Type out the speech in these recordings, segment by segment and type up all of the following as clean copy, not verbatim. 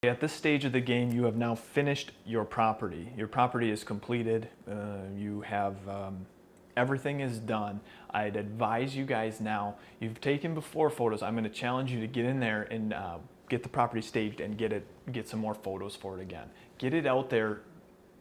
At this stage of the game, you have now finished your property. Your property is completed. You have everything is done. I'd advise you guys now, you've taken before photos. I'm going to challenge you to get in there and get the property staged and get some more photos for it again. Get it out there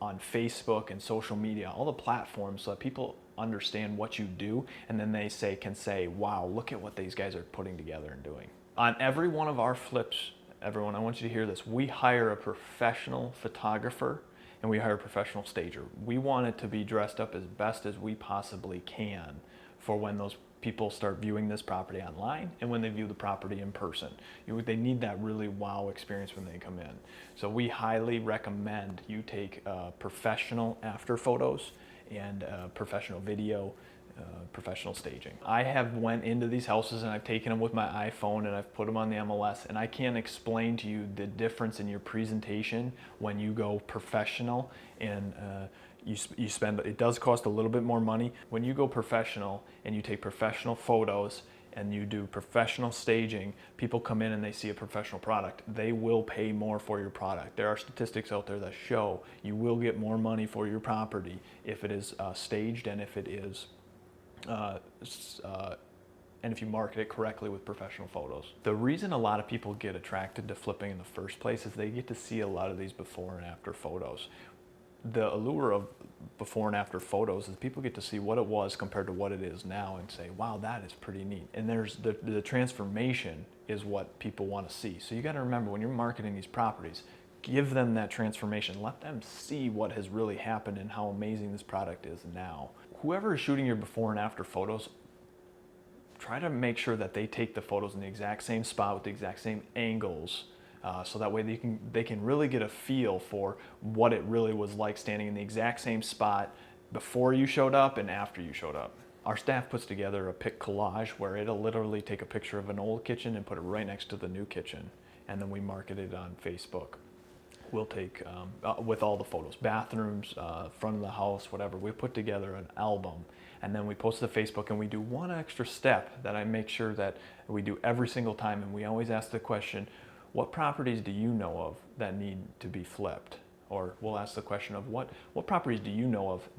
on Facebook and social media, all the platforms, so that people understand what you do, and then they can say, wow, look at what these guys are putting together and doing. On every one of our flips, everyone, I want you to hear this, we hire a professional photographer and we hire a professional stager. We want it to be dressed up as best as we possibly can for when those people start viewing this property online and when they view the property in person. They need that really wow experience when they come in. So we highly recommend you take professional after photos and professional video, professional staging. I have went into these houses and I've taken them with my iPhone and I've put them on the MLS, and I can't explain to you the difference in your presentation when you go professional and you spend, it does cost a little bit more money. When you go professional and you take professional photos and you do professional staging, people come in and they see a professional product. They will pay more for your product. There are statistics out there that show you will get more money for your property if it is staged and if it is and if you market it correctly with professional photos. The reason a lot of people get attracted to flipping in the first place is they get to see a lot of these before and after photos. The allure of before and after photos is people get to see what it was compared to what it is now and say, wow, that is pretty neat. And there's the transformation is what people want to see. So you got to remember, when you're marketing these properties, give them that transformation. Let them see what has really happened and how amazing this product is now. Whoever is shooting your before and after photos, try to make sure that they take the photos in the exact same spot with the exact same angles, so that way they can really get a feel for what it really was like standing in the exact same spot before you showed up and after you showed up. Our staff puts together a pic collage where it'll literally take a picture of an old kitchen and put it right next to the new kitchen, and then we market it on Facebook. We'll take, with all the photos, bathrooms, front of the house, whatever, we put together an album and then we post it to Facebook, and we do one extra step that I make sure that we do every single time, and we always ask the question, what properties do you know of that need to be flipped? Or we'll ask the question of what properties do you know of